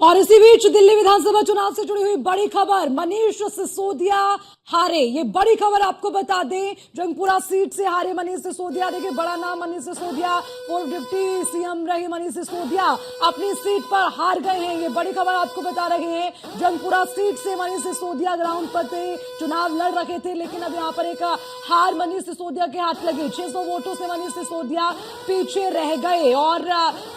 और इसी बीच दिल्ली विधानसभा चुनाव से जुड़ी हुई बड़ी खबर, मनीष सिसोदिया हारे। ये बड़ी खबर आपको बता दें, जंगपुरा सीट से हारे मनीष सिसोदिया। देखिए, बड़ा नाम मनीष सिसोदिया, पूर्व डिप्टी सीएम रहे मनीष सिसोदिया अपनी सीट पर हार गए हैं। ये बड़ी खबर आपको बता रहे हैं। जंगपुरा सीट से मनीष सिसोदिया ग्राउंड पर थे, चुनाव लड़ रहे थे, लेकिन अब यहाँ पर एक हार मनीष सिसोदिया के हाथ लगी। 600 वोटों से मनीष सिसोदिया पीछे रह गए और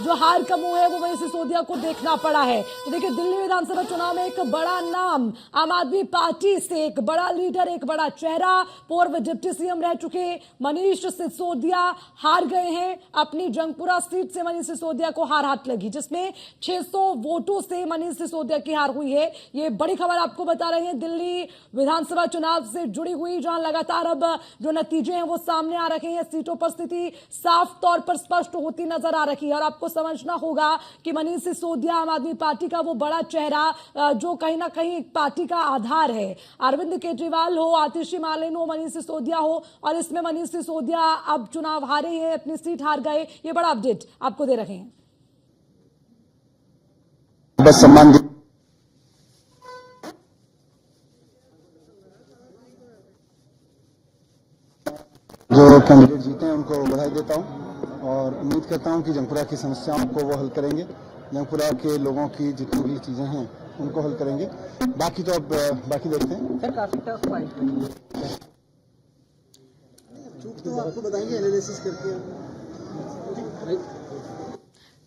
जो हार का मुंह है वो मनीष सिसोदिया को देखना पड़ा है। तो देखिए, दिल्ली विधानसभा चुनाव में एक बड़ा नाम, आम आदमी पार्टी से एक बड़ा लीडर, एक बड़ा चेहरा, पूर्व डिप्टी सीएम रह चुके मनीष सिसोदिया हार गए हैं। अपनी जंगपुरा सीट से मनीष सिसोदिया को हार हाथ लगी, जिसमें 600 वोटों से मनीष सिसोदिया की हार हुई है। ये बड़ी खबर आपको बता रहे हैं दिल्ली विधानसभा चुनाव से जुड़ी हुई, जहां लगातार अब जो नतीजे हैं वो सामने आ रहे हैं। सीटों पर स्थिति साफ तौर पर स्पष्ट होती नजर आ रही है और आपको समझना होगा कि मनीष सिसोदिया आम आदमी पार्टी का वो बड़ा चेहरा जो कहीं ना कहीं पार्टी का आधार है। अरविंद केजरीवाल हो, आतिशी मालेन हो, मनीष सिसोदिया हो, और इसमें मनीष सिसोदिया अब चुनाव हारे हैं, अपनी सीट हार गए। ये बड़ा अपडेट आपको दे रहे हैं। बस सम्मान जो कैंडिडेट जीते हैं उनको बधाई देता हूं और उम्मीद करता हूं कि जंगपुरा की समस्याओं को वो हल करेंगे। जंगपुरा के लोगों की जितनी भी चीजें हैं उनको हल करेंगे। बाकी तो अब बाकी देखते हैं। सर, काफी टफ फाइट रही है। चूक तो आपको बताएंगे एनालिसिस करके।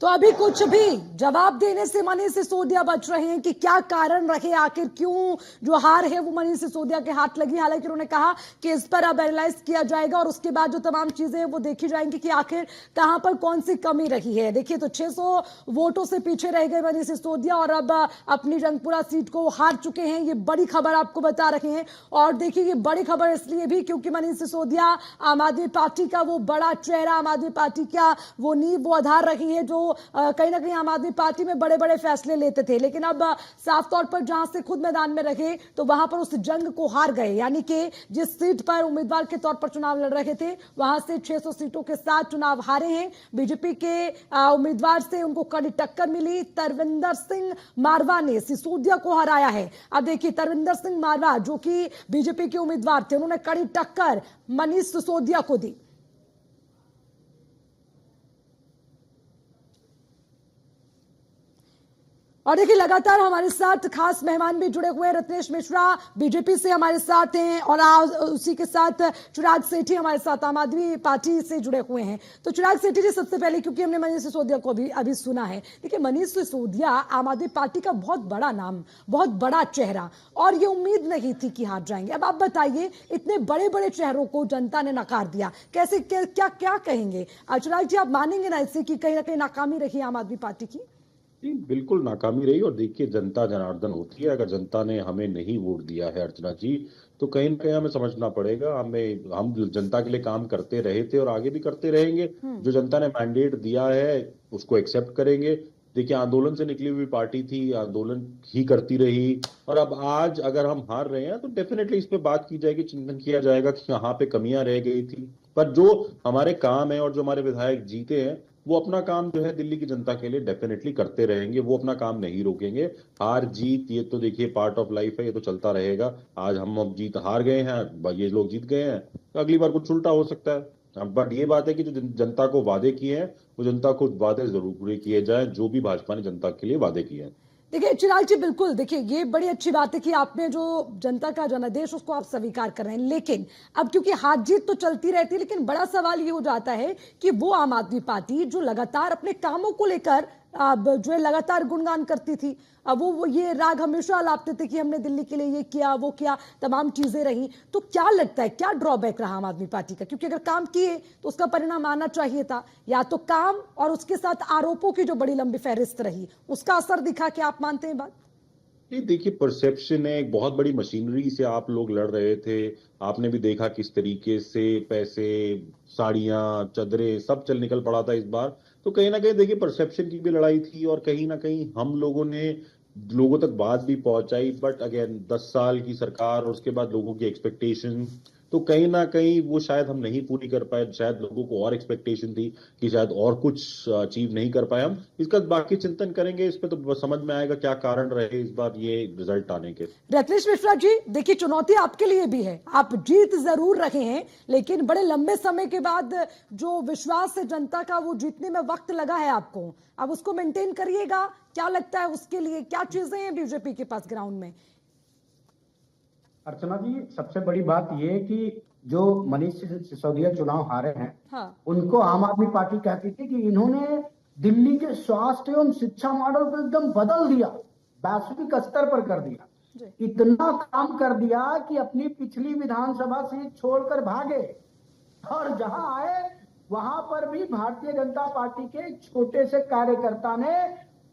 तो अभी कुछ भी जवाब देने से मनीष सिसोदिया बच रहे हैं कि क्या कारण रहे, आखिर क्यों जो हार है वो मनीष सिसोदिया के हाथ लगी। हालांकि उन्होंने कहा कि इस पर अब एनालाइज किया जाएगा और उसके बाद जो तमाम चीजें हैं वो देखी जाएंगी कि आखिर कहां पर कौन सी कमी रही है। देखिए, तो 600 वोटों से पीछे रह गए मनीष सिसोदिया और अब अपनी जंगपुरा सीट को हार चुके हैं। ये बड़ी खबर आपको बता रहे हैं। और देखिए, ये बड़ी खबर इसलिए भी क्योंकि मनीष सिसोदिया आम आदमी पार्टी का वो बड़ा चेहरा, आम आदमी पार्टी का वो नींव, वो आधार रही है जो कहीं ना कहीं आम आदमी पार्टी में बड़े बड़े फैसले लेते थे। लेकिन अब साफ तौर पर जहां से खुद मैदान में रहे तो वहां पर उस जंग को हार गए। यानी कि जिस सीट पर उम्मीदवार के तौर पर चुनाव लड़ रहे थे वहां से 600 सीटों के साथ चुनाव हारे हैं। बीजेपी के उम्मीदवार से उनको कड़ी टक्कर मिली। तरविंदर सिंह मारवा ने सिसोदिया को हराया है। अब देखिए, तरविंदर सिंह मारवा जो कि बीजेपी के उम्मीदवार थे, उन्होंने कड़ी टक्कर मनीष सिसोदिया को दी। और देखिए, लगातार हमारे साथ खास मेहमान भी जुड़े हुए हैं। रत्नेश मिश्रा बीजेपी से हमारे साथ हैं और उसी के साथ चिराग सेठी हमारे साथ आम आदमी पार्टी से जुड़े हुए हैं। तो चिराग सेठी जी, सबसे पहले क्योंकि हमने मनीष सिसोदिया को अभी सुना है, देखिए मनीष सिसोदिया आम आदमी पार्टी का बहुत बड़ा नाम, बहुत बड़ा चेहरा, और ये उम्मीद नहीं थी कि हार जाएंगे। अब आप बताइए, इतने बड़े बड़े चेहरों को जनता ने नकार दिया, कैसे क्या कहेंगे? चिराग जी, आप मानेंगे ना इससे कि कहीं ना कहीं नाकामी रही आम आदमी पार्टी की? जी, बिल्कुल नाकामी रही। और देखिए, जनता जनार्दन होती है। अगर जनता ने हमें नहीं वोट दिया है अर्चना जी, तो कहीं ना कहीं हमें समझना पड़ेगा। हम जनता के लिए काम करते रहे थे और आगे भी करते रहेंगे। जो जनता ने मैंडेट दिया है उसको एक्सेप्ट करेंगे। देखिए, आंदोलन से निकली हुई पार्टी थी, आंदोलन ही करती रही। और अब आज अगर हम हार रहे हैं तो डेफिनेटली इस पे बात की जाएगी, चिंतन किया जाएगा कि यहाँ पे कमियां रह गई थी। पर जो हमारे काम है और जो हमारे विधायक जीते हैं वो अपना काम जो है दिल्ली की जनता के लिए डेफिनेटली करते रहेंगे। वो अपना काम नहीं रोकेंगे। हार जीत ये तो देखिए पार्ट ऑफ लाइफ है, ये तो चलता रहेगा। आज हम अब जीत हार गए हैं, ये लोग जीत गए हैं, तो अगली बार कुछ उल्टा हो सकता है। बट ये बात है कि जो जनता को वादे किए हैं वो जनता को वादे जरूर पूरे किए जाए, जो भी भाजपा ने जनता के लिए वादे किए हैं। देखिए चिराग जी, बिल्कुल, देखिए ये बड़ी अच्छी बात है कि आपने जो जनता का जनादेश उसको आप स्वीकार कर रहे हैं। लेकिन अब क्योंकि हार जीत तो चलती रहती है, लेकिन बड़ा सवाल ये हो जाता है कि वो आम आदमी पार्टी जो लगातार अपने कामों को लेकर अब जो है लगातार गुणगान करती थी, अब वो ये राग हमेशा अलापते थे कि हमने दिल्ली के लिए ये किया, वो किया, तमाम चीजें रही। तो क्या लगता है, क्या ड्रॉबैक रहा आम आदमी पार्टी का? क्योंकि अगर काम किए तो उसका परिणाम आना चाहिए था। या तो काम और उसके साथ आरोपों की जो बड़ी लंबी फहरिस्त रही, उसका असर दिखा। क्या आप मानते हैं बात? ये देखिए, परसेप्शन है। एक बहुत बड़ी मशीनरी से आप लोग लड़ रहे थे। आपने भी देखा किस तरीके से पैसे, साड़ियां, चादरें सब चल निकल पड़ा था इस बार। तो कहीं ना कहीं देखिए, परसेप्शन की भी लड़ाई थी और कहीं ना कहीं हम लोगों ने लोगों तक बात भी पहुंचाई। बट अगेन 10 साल की सरकार और उसके बाद लोगों की एक्सपेक्टेशन, तो कहीं ना कहीं वो शायद हम नहीं पूरी कर पाए, शायद लोगों को और एक्सपेक्टेशन थी कि शायद और कुछ अचीव नहीं कर पाए हम। इसका बाकी चिंतन करेंगे, इस पे तो समझ में आएगा क्या कारण रहे इस बार ये रिजल्ट आने के। रत्नेश मिश्रा जी, देखिए चुनौती आपके लिए भी है, आप जीत जरूर रहे हैं, लेकिन बड़े लंबे समय के बाद जो विश्वास है जनता का, वो जीतने में वक्त लगा है आपको, अब उसको मेंटेन करिएगा। क्या लगता है उसके लिए क्या चीजें हैं बीजेपी के पास ग्राउंड में? अर्चना जी, सबसे बड़ी बात यह है कि जो मनीष सिसोदिया चुनाव हारे हैं, हाँ, उनको आम आदमी पार्टी कहती थी कि इन्होंने दिल्ली के स्वास्थ्य एवं शिक्षा मॉडल को एकदम बदल दिया, वैश्विक स्तर पर कर दिया, इतना काम कर दिया कि अपनी पिछली विधानसभा सीट छोड़कर भागे और जहां आए वहां पर भी भारतीय जनता पार्टी के एक छोटे से कार्यकर्ता ने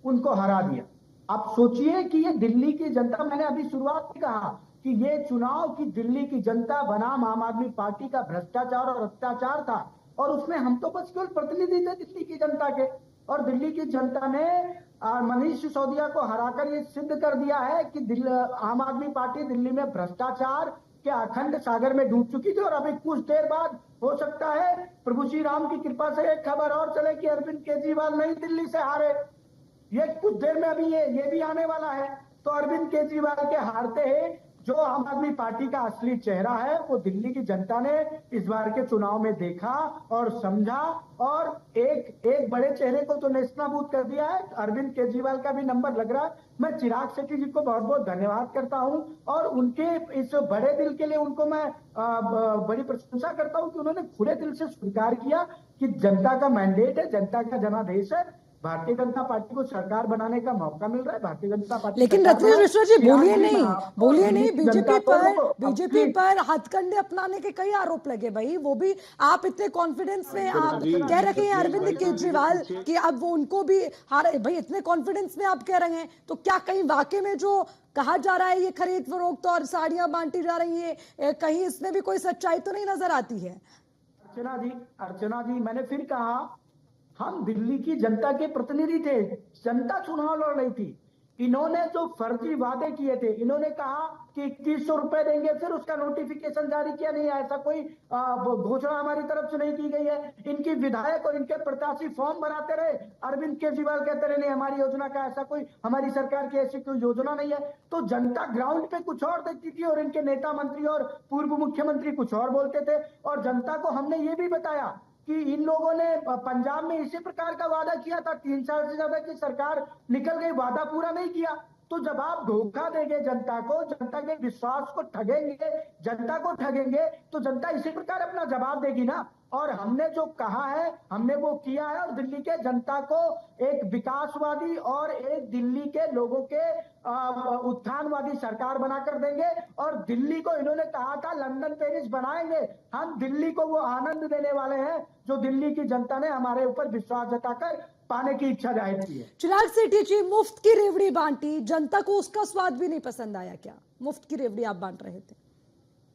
उनको हरा दिया। आप सोचिए कि ये दिल्ली की जनता, मैंने अभी शुरुआत में कहा कि ये चुनाव की दिल्ली की जनता बनाम आम आदमी पार्टी का भ्रष्टाचार और अत्याचार था, और उसमें हम तो बस केवल प्रतिनिधि थे दिल्ली की जनता के, और दिल्ली की जनता ने मनीष सिसोदिया को हराकर ये सिद्ध कर दिया है कि आम आदमी पार्टी दिल्ली में भ्रष्टाचार के अखंड सागर में डूब चुकी थी। और अभी कुछ देर बाद हो सकता है प्रभु श्री राम की कृपा से एक खबर और चले कि अरविंद केजरीवाल नई दिल्ली से हारे, ये कुछ देर में अभी ये भी आने वाला है। तो अरविंद केजरीवाल के हारते ही जो आम आदमी पार्टी का असली चेहरा है वो दिल्ली की जनता ने इस बार के चुनाव में देखा और समझा, और एक बड़े चेहरे को तो नेस्तनाबूद कर दिया है। अरविंद केजरीवाल का भी नंबर लग रहा है। मैं चिराग शेट्टी जी को बहुत बहुत धन्यवाद करता हूं, और उनके इस बड़े दिल के लिए उनको मैं बड़ी प्रशंसा करता हूं कि उन्होंने खुले दिल से स्वीकार किया कि जनता का मैंडेट है, जनता का जनादेश है, भारतीय जनता पार्टी को सरकार बनाने का मौका मिल रहा है, भारतीय जनता पार्टी। लेकिन रत्नेश मिश्रा जी बोलिए नहीं, बीजेपी पर हथकंडे अपनाने के कई आरोप लगे भाई, वो भी आप इतने कॉन्फिडेंस में आप कह रहे हैं अरविंद केजरीवाल कि अब वो उनको भी हारे भाई, इतने कॉन्फिडेंस में आप कह रहे हैं, तो क्या कहीं वाकई में जो कहा जा रहा है ये खरीद फरोख्त और साड़ियां बांटी जा रही है, कहीं इसमें भी कोई सच्चाई तो नहीं नजर आती है? अर्चना जी, मैंने फिर कहा हम दिल्ली की जनता के प्रतिनिधि थे, जनता चुनाव लड़ रही थी। इन्होंने जो फर्जी वादे किए थे, इन्होंने कहा कि 2100 रुपए देंगे, फिर उसका नोटिफिकेशन जारी किया नहीं, ऐसा कोई घोषणा हमारी तरफ से नहीं की गई है। इनकी विधायक और इनके प्रत्याशी फॉर्म बनाते रहे, अरविंद केजरीवाल कहते रहे नहीं हमारी योजना का ऐसा कोई, हमारी सरकार की ऐसी कोई योजना नहीं है। तो जनता ग्राउंड पे कुछ और देखती थी और इनके नेता मंत्री और पूर्व मुख्यमंत्री कुछ और बोलते थे। और जनता को हमने ये भी बताया कि इन लोगों ने पंजाब में इसी प्रकार का वादा किया था, 3 साल से ज्यादा की सरकार निकल गई, वादा पूरा नहीं किया। तो जब आप धोखा देंगे जनता को, जनता के विश्वास को ठगेंगे, जनता को ठगेंगे, तो जनता इसी प्रकार अपना जवाब देगी ना। और हमने जो कहा है हमने वो किया है, और दिल्ली के जनता को एक विकासवादी और एक दिल्ली के लोगों के उत्थानवादी सरकार बनाकर देंगे। और दिल्ली को इन्होंने कहा था लंदन पेरिस बनाएंगे, हम दिल्ली को वो आनंद देने वाले हैं जो दिल्ली की जनता ने हमारे ऊपर विश्वास जताकर पाने की इच्छा जाहिर की है। चिराग शेट्टी जी, मुफ्त की रेवड़ी बांटी, जनता को उसका स्वाद भी नहीं पसंद आया क्या? मुफ्त की रेवड़ी आप बांट रहे थे।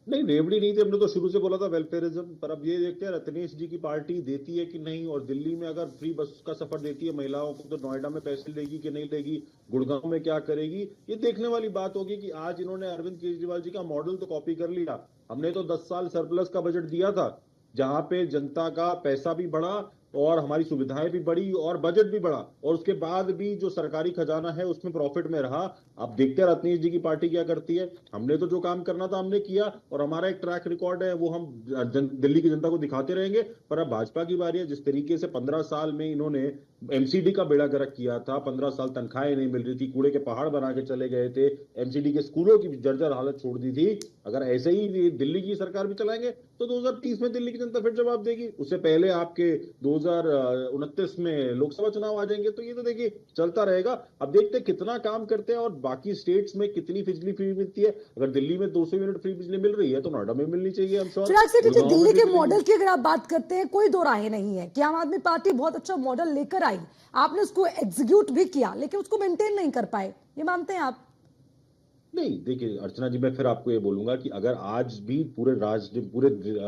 नहीं, रेवड़ी नहीं थी, हमने तो शुरू से बोला था वेलफेयरिज्म। पर अब ये देखते हैं रत्नेश जी की पार्टी देती है कि नहीं, और दिल्ली में अगर फ्री बस का सफर देती है महिलाओं को, तो नोएडा में पैसे लेगी कि नहीं लेगी, गुड़गांव में क्या करेगी, ये देखने वाली बात होगी। कि आज इन्होंने अरविंद केजरीवाल जी का मॉडल तो कॉपी कर लिया। हमने तो 10 साल सरप्लस का बजट दिया था, जहां पे जनता का पैसा भी बढ़ा और हमारी सुविधाएं भी बढ़ी और बजट भी बढ़ा, और उसके बाद भी जो सरकारी खजाना है उसमें प्रॉफिट में रहा। अब देखते हैं रत्नेश जी की पार्टी क्या करती है। हमने तो जो काम करना था हमने किया, और हमारा एक ट्रैक रिकॉर्ड है, वो हम दिल्ली की जनता को दिखाते रहेंगे। पर अब भाजपा की बारी है। जिस तरीके से 15 साल में इन्होंने एमसीडी का बेड़ा गर्क किया था, 15 साल तनख्वाहें नहीं मिल रही थी, कूड़े के पहाड़ बना के चले गए थे, एमसीडी के स्कूलों की जर्जर हालत छोड़ दी थी। अगर ऐसे ही दिल्ली की सरकार भी चलाएंगे तो 2030 में दिल्ली की जनता फिर जवाब देगी। उससे पहले आपके 2029 में लोकसभा चुनाव आ जाएंगे। तो ये तो देखिए चलता रहेगा। अब देखते हैं कितना काम करते हैं और बाकी स्टेट्स में कितनी बिजली फ्री मिलती है। अगर दिल्ली में 200 यूनिट फ्री बिजली मिल रही है तो नोएडा में मिलनी चाहिए। हम श्योर। चिराग शेट्टी जी, दिल्ली के मॉडल की अगर आप बात करते हैं, कोई दो राहें नहीं है कि आम आदमी पार्टी बहुत अच्छा मॉडल लेकर आई, आपने उसको एग्जीक्यूट भी किया, लेकिन उसको मेंटेन नहीं कर पाए, ये मानते हैं आप? नहीं, देखिए अर्चना जी, मैं फिर आपको ये बोलूंगा कि अगर आज भी पूरे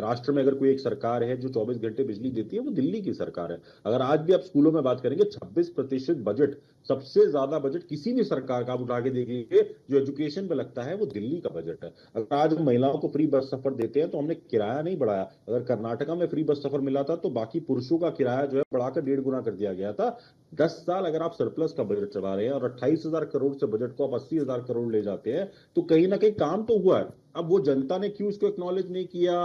राष्ट्र में अगर कोई एक सरकार है जो 24 घंटे बिजली देती है, वो दिल्ली की सरकार है। अगर आज भी आप स्कूलों में बात करेंगे, 26% बजट सबसे ज्यादा बजट किसी भी सरकार का आप उठा के देख लीजिए जो एजुकेशन पे लगता है वो दिल्ली का बजट है। अगर आज हम महिलाओं को फ्री बस सफर देते हैं तो हमने किराया नहीं बढ़ाया। अगर कर्नाटका में फ्री बस सफर मिला था तो बाकी पुरुषों का किराया जो है बढ़ाकर 1.5 गुना कर दिया गया था। 10 साल अगर आप सरप्लस का बजट चला रहे हैं और 28,000 करोड़ से बजट को आप 80,000 करोड़ ले जाते हैं तो कहीं ना कहीं काम तो हुआ है। अब वो जनता ने क्यों इसको एक्नॉलेज नहीं किया,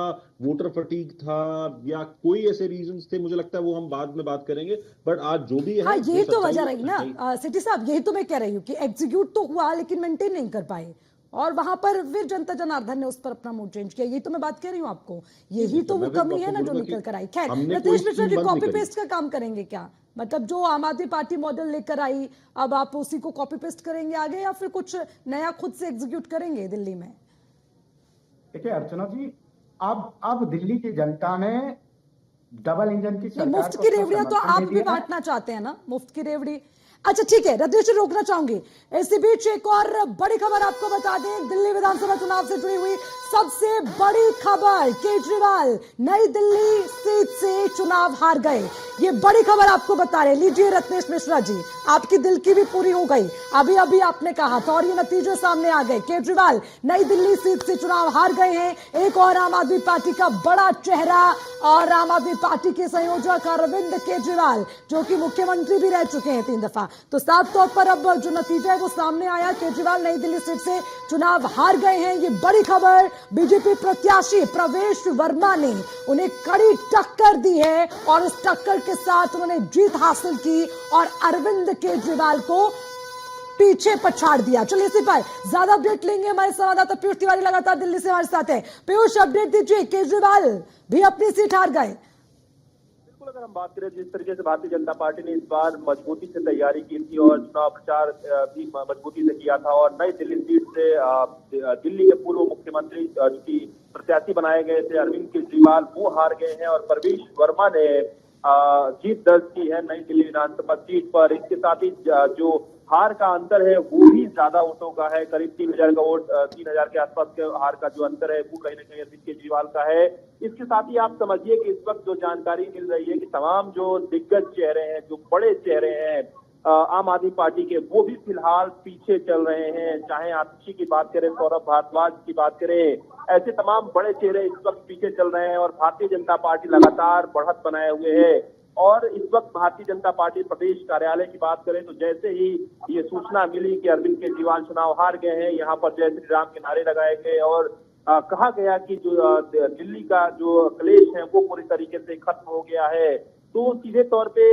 वोटर फटीग था या कोई ऐसे रीजंस थे, मुझे लगता है वो हम बाद में बात करेंगे। बट आज जो भी है हाँ, यही तो सच्चाई वजह है, रही सच्चाई। ना सिटी साहब, यही तो मैं कह रही हूँ कि एग्जीक्यूट तो हुआ लेकिन मेंटेन नहीं कर पाए और वहां पर फिर जनता जनार्दन ने उस पर अपना मूड चेंज किया। यही तो मैं बात कह रही हूँ आपको, यही तो वो मैं फिर कमी है आपको ना जो बोलूंगा कि निकल कर आई। खैर, हमने रत्नेश कोई मिश्रा जी स्कीम बंद कॉपी नहीं करी। पेस्ट का काम करेंगे क्या? मतलब जो आम आदमी पार्टी मॉडल लेकर आई अब आप उसी को कॉपी पेस्ट करेंगे आगे या फिर कुछ नया खुद से एग्जीक्यूट करेंगे दिल्ली में? देखिए अर्चना जी, अब दिल्ली की जनता ने डबल इंजन की ये सरकार मुफ्त को की अपना रेवड़ियां तो समर्थन आप दे भी दिया है। बांटना चाहते हैं ना, मुफ्त की रेवड़ी। अच्छा ठीक है, रत्नेश जी रोकना चाहूंगी। इसी बीच एक और बड़ी खबर आपको बता दें, दिल्ली विधानसभा चुनाव से जुड़ी हुई सबसे बड़ी खबर, केजरीवाल नई दिल्ली सीट से चुनाव हार गए। ये बड़ी खबर आपको बता रहे। लीजिए रत्नेश मिश्रा जी, आपकी दिल की भी पूरी हो गई, अभी अभी आपने कहा था और ये नतीजे सामने आ गए। केजरीवाल नई दिल्ली सीट से चुनाव हार गए हैं। एक और आम आदमी पार्टी का बड़ा चेहरा और आम आदमी पार्टी के संयोजक अरविंद केजरीवाल जो कि मुख्यमंत्री भी रह चुके हैं 3 दफा, तो साफ तौर पर अब जो नतीजा है वो सामने आया। केजरीवाल नई दिल्ली सीट से चुनाव हार गए हैं। ये बड़ी खबर, बीजेपी प्रत्याशी प्रवेश वर्मा ने उन्हें कड़ी टक्कर दी है और इस टक्कर के साथ उन्होंने जीत हासिल की और अरविंद केजरीवाल को पीछे पछाड़ दिया। चलिए इसी पर ज्यादा अपडेट लेंगे, हमारे संवाददाता पीयूष तिवारी लगातार दिल्ली से हमारे साथ है। पीयूष, अपडेट दीजिए, केजरीवाल भी अपनी सीट हार गए। बिल्कुल, अगर हम बात करें जिस तरीके से भारतीय जनता पार्टी ने इस बार मजबूती से तैयारी की थी और चुनाव प्रचार भी मजबूती से किया था और नई दिल्ली सीट से दिल्ली के पूर्व मुख्यमंत्री जो कि प्रत्याशी बनाए गए थे अरविंद केजरीवाल, वो हार गए हैं और प्रवेश वर्मा ने जीत दर्ज की है नई दिल्ली विधानसभा सीट पर। इसके साथ ही जो हार का अंतर है वो भी ज्यादा वोटों का है, करीब 3,000 का वोट, 3,000 के आसपास के हार का जो अंतर है वो कहीं ना कहीं अरविंद केजरीवाल का है। इसके साथ ही आप समझिए कि इस वक्त जो जानकारी मिल रही है कि तमाम जो दिग्गज चेहरे हैं, जो बड़े चेहरे हैं आम आदमी पार्टी के, वो भी फिलहाल पीछे चल रहे हैं। चाहे आतिशी की बात करें, सौरभ भारद्वाज की बात करें, ऐसे तमाम बड़े चेहरे इस वक्त पीछे चल रहे हैं और भारतीय जनता पार्टी लगातार बढ़त बनाए हुए है। और इस वक्त भारतीय जनता पार्टी प्रदेश कार्यालय की बात करें तो जैसे ही ये सूचना मिली कि अरविंद केजरीवाल चुनाव हार गए हैं, यहाँ पर जय श्री राम के नारे लगाए गए और कहा गया कि जो दिल्ली का जो क्लेश है वो पूरी तरीके से खत्म हो गया है। तो सीधे तौर पे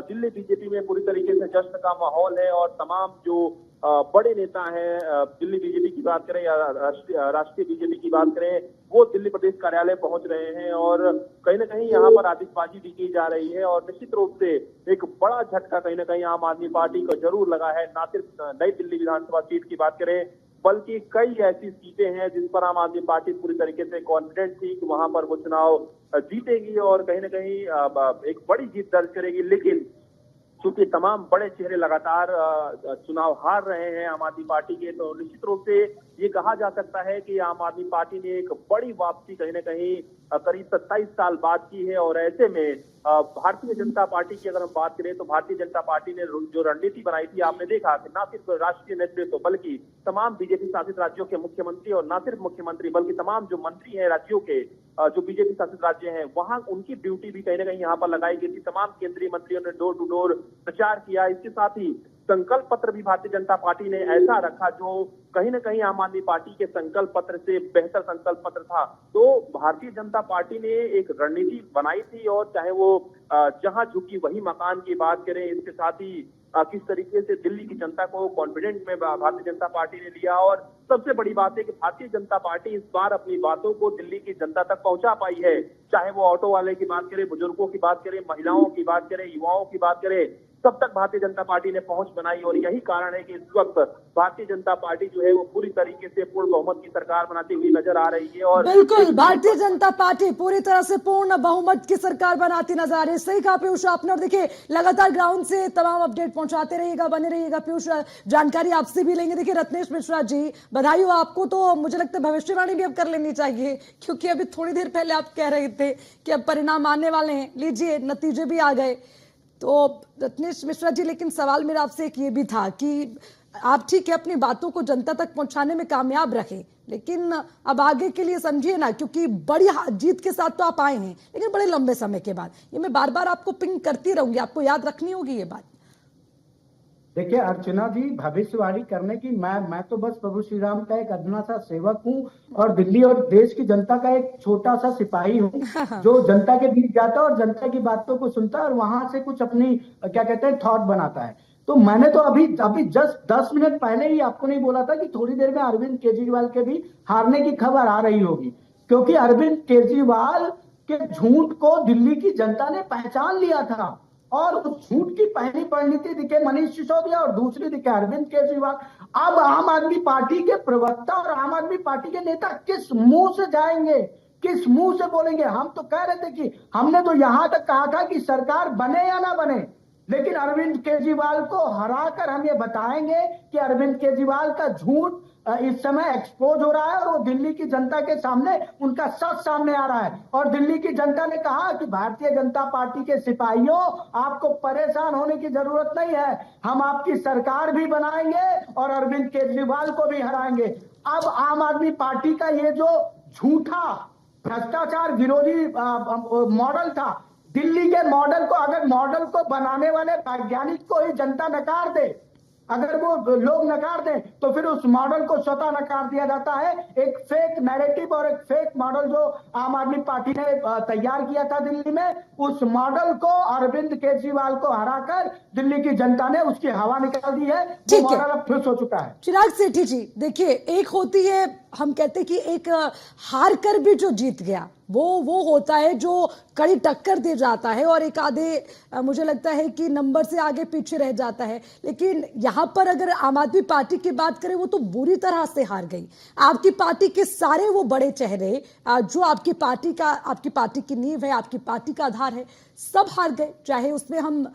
दिल्ली बीजेपी में पूरी तरीके से जश्न का माहौल है और तमाम जो बड़े नेता हैं, दिल्ली बीजेपी की बात करें या राष्ट्रीय बीजेपी की बात करें, वो दिल्ली प्रदेश कार्यालय पहुंच रहे हैं और कहीं ना कहीं यहाँ पर आतिशबाजी भी की जा रही है और निश्चित रूप से एक बड़ा झटका कहीं ना कहीं आम आदमी पार्टी को जरूर लगा है। ना सिर्फ नई दिल्ली विधानसभा सीट की बात करें बल्कि कई ऐसी सीटें हैं जिस पर आम आदमी पार्टी पूरी तरीके से कॉन्फिडेंट थी कि वहां पर वो चुनाव जीतेगी और कहीं ना कहीं एक बड़ी जीत दर्ज करेगी। लेकिन क्योंकि तमाम बड़े चेहरे लगातार चुनाव हार रहे हैं आम आदमी पार्टी के, तो निश्चित रूप से ये कहा जा सकता है कि आम आदमी पार्टी ने एक बड़ी वापसी कहीं ना कहीं करीब 27 साल बाद की है। और ऐसे में भारतीय जनता पार्टी की अगर हम बात करें तो भारतीय जनता पार्टी ने जो रणनीति बनाई थी, आपने देखा कि न सिर्फ राष्ट्रीय नेतृत्व बल्कि तमाम बीजेपी शासित राज्यों के मुख्यमंत्री और न सिर्फ मुख्यमंत्री बल्कि तमाम जो मंत्री हैं राज्यों के, जो बीजेपी शासित राज्य हैं, वहां उनकी ड्यूटी भी कहीं ना कहीं यहाँ पर लगाई गई थी। तमाम केंद्रीय मंत्रियों ने डोर टू डोर प्रचार किया। इसके साथ ही संकल्प पत्र भी भारतीय जनता पार्टी ने ऐसा रखा जो कहीं ना कहीं आम आदमी पार्टी के संकल्प पत्र से बेहतर संकल्प पत्र था। तो भारतीय जनता पार्टी ने एक रणनीति बनाई थी और चाहे वो जहां झुकी वही मकान की बात करें, इसके साथ ही किस तरीके से दिल्ली की जनता को कॉन्फिडेंट में भारतीय जनता पार्टी ने लिया। और सबसे बड़ी बात है कि भारतीय जनता पार्टी इस बार अपनी बातों को दिल्ली की जनता तक पहुंचा पाई है। चाहे वो ऑटो वाले की बात करें, बुजुर्गों की बात करें, महिलाओं की बात करें, युवाओं की बात करें, सब तक भारतीय जनता पार्टी ने पहुंच बनाई। और यही कारण है कि इस वक्त भारतीय जनता पार्टी जो है वो पूरी तरीके से पूर्ण बहुमत की सरकार बनाती हुई नजर आ रही है। और बिल्कुल, भारतीय जनता पार्टी पूरी तरह से पूर्ण बहुमत की सरकार बनाती नजर आ रही है। सही कहा पीयूष आपने। और देखिए लगातार ग्राउंड से तमाम अपडेट पहुंचाते रहिएगा, बने रहिएगा पीयूष, जानकारी आपसे भी लेंगे। देखिए रत्नेश मिश्रा जी, बधाई हो आपको। तो मुझे लगता है भविष्यवाणी भी अब कर लेनी चाहिए, क्योंकि अभी थोड़ी देर पहले आप कह रहे थे कि अब परिणाम आने वाले हैं। लीजिए नतीजे भी आ गए। तो रत्नेश मिश्रा जी, लेकिन सवाल मेरा आपसे एक ये भी था कि आप ठीक है अपनी बातों को जनता तक पहुंचाने में कामयाब रहे, लेकिन अब आगे के लिए समझिए ना, क्योंकि बड़ी जीत के साथ तो आप आए हैं, लेकिन बड़े लंबे समय के बाद। ये मैं बार बार आपको पिंग करती रहूंगी, आपको याद रखनी होगी ये बात। देखिए अर्चना जी, भविष्यवाणी करने की मैं तो बस प्रभु श्री राम का एक अदना सा सेवक हूँ और दिल्ली और देश की जनता का एक छोटा सा सिपाही हूँ जो जनता के बीच जाता है और जनता की बातों को सुनता है और वहां से कुछ अपनी क्या कहते हैं थॉट बनाता है। तो मैंने तो अभी अभी जस्ट 10 मिनट पहले ही आपको नहीं बोला था कि थोड़ी देर में अरविंद केजरीवाल के भी हारने की खबर आ रही होगी, क्योंकि अरविंद केजरीवाल के झूठ को दिल्ली की जनता ने पहचान लिया था और उस झूठ की पहली परिणति दिखे मनीष सिसोदिया और दूसरी दिखे अरविंद केजरीवाल। अब आम आदमी पार्टी के प्रवक्ता और आम आदमी पार्टी के नेता किस मुंह से जाएंगे, किस मुंह से बोलेंगे? हम तो कह रहे थे कि हमने तो यहां तक कहा था कि सरकार बने या ना बने, लेकिन अरविंद केजरीवाल को हराकर हम ये बताएंगे कि अरविंद केजरीवाल का झूठ इस समय एक्सपोज हो रहा है और वो दिल्ली की जनता के सामने उनका सच सामने आ रहा है। और दिल्ली की जनता ने कहा कि भारतीय जनता पार्टी के सिपाहियों, आपको परेशान होने की जरूरत नहीं है, हम आपकी सरकार भी बनाएंगे और अरविंद केजरीवाल को भी हराएंगे। अब आम आदमी पार्टी का ये जो झूठा भ्रष्टाचार विरोधी मॉडल था, दिल्ली के मॉडल को, अगर मॉडल को बनाने वाले वैज्ञानिक को ही जनता नकार दे, अगर वो लोग नकार दें, तो फिर उस मॉडल को स्वतः नकार दिया जाता है। एक फेक नैरेटिव और एक फेक मॉडल जो आम आदमी पार्टी ने तैयार किया था दिल्ली में, उस मॉडल को अरविंद केजरीवाल को हराकर दिल्ली की जनता ने उसकी हवा निकाल दी है। वो मॉडल अब फिक्स हो चुका है। चिराग सेठी जी, देखिए, एक होती है, हम कहते हैं कि एक हार कर भी जो जीत गया वो होता है जो कड़ी टक्कर दे जाता है और एक आधे मुझे लगता है कि नंबर से आगे पीछे रह जाता है। लेकिन यहां पर अगर आम आदमी पार्टी की बात करें, वो तो बुरी तरह से हार गई। आपकी पार्टी के सारे वो बड़े चेहरे जो आपकी पार्टी की नींव है, आपकी पार्टी का आधार है, सब हार गए। चाहे उसमें हम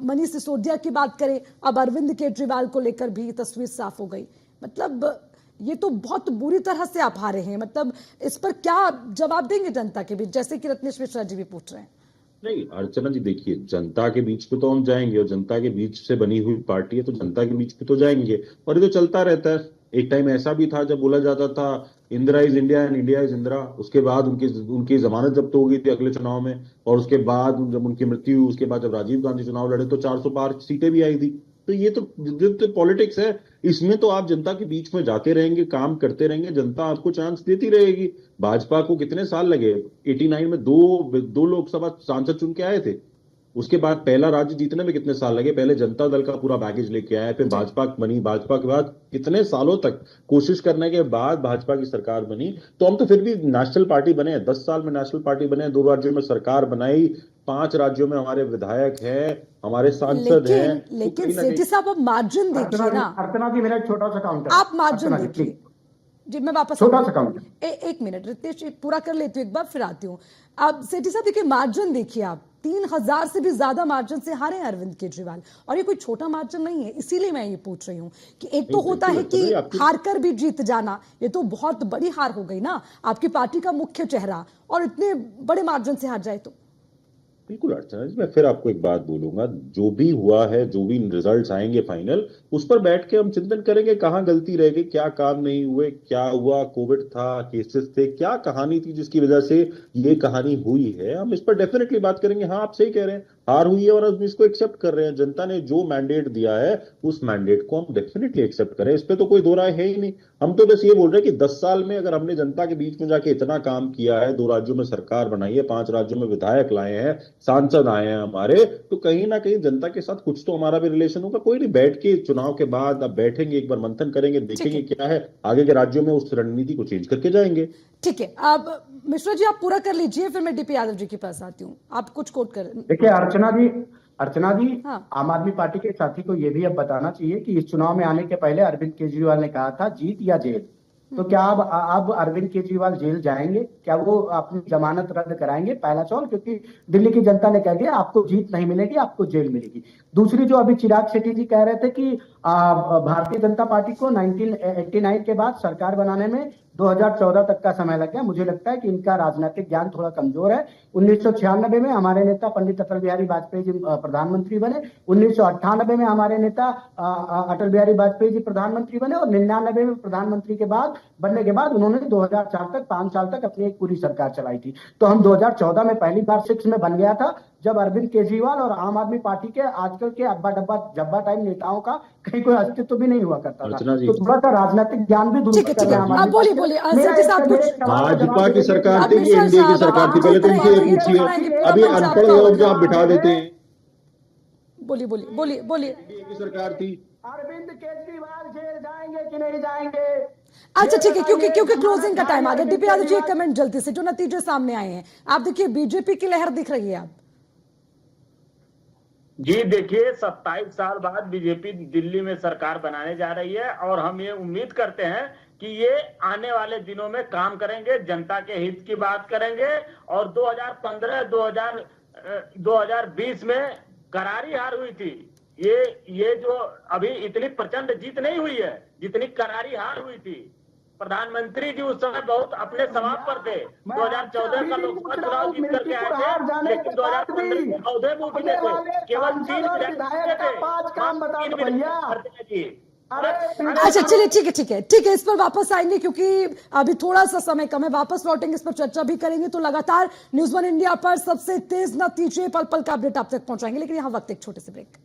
मनीष सिसोदिया की बात करें, अब अरविंद केजरीवाल को लेकर भी तस्वीर साफ हो गई। मतलब ये तो बहुत बुरी तरह से आप हारे हैं। मतलब इस पर क्या जवाब देंगे जनता के बीच, जैसे कि रत्नेश मिश्रा जी भी पूछ रहे हैं? नहीं अर्चना जी, देखिए, जनता के बीच पे तो हम जाएंगे और जनता के बीच से बनी हुई पार्टी है तो जनता के बीच पे तो जाएंगे, और ये तो चलता रहता है। एक टाइम ऐसा भी था जब बोला जाता था Indira is India and India is Indira. उसके बाद उनकी जमानत जब्त हो गई थी अगले चुनाव में, और उसके बाद जब उनकी मृत्यु हुई, उसके बाद जब राजीव गांधी चुनाव लड़े तो 400 पार सीटें भी आई थी। तो ये तो पॉलिटिक्स है, इसमें तो आप जनता के बीच में जाते रहेंगे, काम करते रहेंगे, जनता आपको चांस देती रहेगी। भाजपा को कितने साल लगे? 89 में दो लोकसभा सांसद चुन के आए थे। उसके बाद पहला राज्य जीतने में कितने साल लगे? पहले जनता दल का पूरा बैगेज लेके आया, फिर भाजपा बनी, भाजपा के बाद कितने सालों तक कोशिश करने के बाद भाजपा की सरकार बनी। तो हम तो फिर भी नेशनल पार्टी बने हैं, 10 साल में नेशनल पार्टी बने, 2 राज्यों में सरकार बनाई, 5 राज्यों में हमारे विधायक हैं, हमारे सांसद हैं। लेकिन सेठी साहब, अब मार्जिन देखिए ना। अर्चना जी, मेरा एक छोटा सा काउंटर, आप मार्जिन देखिए जी। मैं वापस छोटा सा काउंटर, एक मिनट रितेश जी, पूरा कर लेती हूँ, एक बार फिर आती हूँ। अब सेठी साहब देखिए, मार्जिन देखिए आप, 3000 से भी ज्यादा मार्जिन से हारे अरविंद केजरीवाल, और ये कोई छोटा मार्जिन नहीं है। इसीलिए मैं ये पूछ रही हूँ कि एक तो होता है कि हार कर भी जीत जाना, ये तो बहुत बड़ी हार हो गई ना, आपकी पार्टी का मुख्य चेहरा और इतने बड़े मार्जिन से हार जाए तो। बिल्कुल अर्चना जी, मैं फिर आपको एक बात बोलूंगा, जो भी हुआ है, जो भी रिजल्ट्स आएंगे फाइनल, उस पर बैठ के हम चिंतन करेंगे कहाँ गलती रह गई, क्या काम नहीं हुए, क्या हुआ, कोविड था, केसेस थे, क्या कहानी थी जिसकी वजह से ये कहानी हुई है। हम इस पर डेफिनेटली बात करेंगे। हाँ, आप सही कह रहे हैं, हार हुई है और हम इसको एक्सेप्ट कर रहे हैं। जनता ने जो मैंडेट दिया है उस मैंडेट को हम डेफिनेटली एक्सेप्ट करें, इस पर तो कोई दो राय है ही नहीं। हम तो बस ये बोल रहे हैं कि 10 साल में अगर हमने जनता के बीच में जाके इतना काम किया है, 2 राज्यों में सरकार बनाई है, 5 राज्यों में विधायक लाए हैं, सांसद आए हैं हमारे, तो कहीं ना कहीं जनता के साथ कुछ तो हमारा भी रिलेशन होगा। कोई नहीं, बैठ के चुनाव के बाद अब बैठेंगे, एक बार मंथन करेंगे, देखेंगे क्या है आगे के राज्यों में, उस रणनीति को चेंज करके जाएंगे। ठीक है, अब मिश्रा जी आप पूरा कर लीजिए, फिर मैं डीपी यादव जी के पास आती हूँ। आप कुछ कोट कर। देखिए अर्चना जी, हाँ। आम आदमी पार्टी के साथी को यह भी अब बताना चाहिए कि इस चुनाव में आने के पहले अरविंद केजरीवाल ने कहा था जीत या जेल, तो क्या अब अरविंद केजरीवाल जेल जाएंगे? क्या वो अपनी जमानत रद्द कराएंगे? पहला सवाल, क्योंकि दिल्ली की जनता ने कह दिया आपको जीत नहीं मिलेगी, आपको जेल मिलेगी। दूसरी, जो अभी चिराग शेट्टी जी कह रहे थे कि भारतीय जनता पार्टी को 1989 के बाद सरकार बनाने में 2014 तक का समय लग गया। मुझे लगता है कि इनका राजनीतिक ज्ञान थोड़ा कमजोर है। 1996 में हमारे नेता पंडित अटल बिहारी वाजपेयी जी प्रधानमंत्री बने, 1998 में हमारे नेता अटल बिहारी वाजपेयी जी प्रधानमंत्री बने, और 99 में प्रधानमंत्री के बाद बनने के बाद उन्होंने 2004 तक 5 साल तक अपनी एक पूरी सरकार चलाई थी। तो हम 2014 में पहली बार 6 में बन गया था, जब अरविंद केजरीवाल और आम आदमी पार्टी के आजकल के अब्बा डब्बा जब्बा टाइम नेताओं का कहीं कोई अस्तित्व भी नहीं हुआ करता था। अर्चना जी। तो थोड़ा सा राजनीतिक ज्ञान भी ठीक है, ठीक है। आप बोलिए, सर जी साहब कुछ भाजपा की सरकार आप थी कि मिश्रा एनडीए की साहब, सरकार थी? आप पहले तो जिस इनसे ये तरह से पूछिए, ये अभी पूरा अनपढ़ आपका लोग जो आप बिठा देते हैं। बोलिए बोलिए बोलिए बोलिए। एनडीए की सरकार थी। अरविंद केजरीवाल जेल जाएंगे कि नहीं जाएंगे? अच्छा ठीक है, क्योंकि क्लोजिंग का टाइम आ गया। डीपी यादव जी एक कमेंट जल्दी से, जो नतीजे सामने आए हैं आप देखिए, बीजेपी की लहर दिख रही है अब। जी देखिए, 27 साल बाद बीजेपी दिल्ली में सरकार बनाने जा रही है और हम ये उम्मीद करते हैं कि ये आने वाले दिनों में काम करेंगे, जनता के हित की बात करेंगे। और 2020 में करारी हार हुई थी। ये जो अभी इतनी प्रचंड जीत नहीं हुई है जितनी करारी हार हुई थी। प्रधानमंत्री जी उस समय बहुत अपने स्वभाव पर थे। 2014 का लोकसभा चुनाव जीत करके आए थे, लेकिन 2015 में औधे मुंह थे, केवल 3 विधायक थे। अच्छा चलिए, ठीक है, इस पर वापस आएंगे क्योंकि अभी थोड़ा सा समय कम है। वापस लौटेंगे, इस पर चर्चा भी करेंगे। तो लगातार न्यूज़ 1 इंडिया पर सबसे तेज नतीजे, पल पल का अपडेट आप तक पहुंचाएंगे, लेकिन यहाँ वक्त एक छोटे से ब्रेक।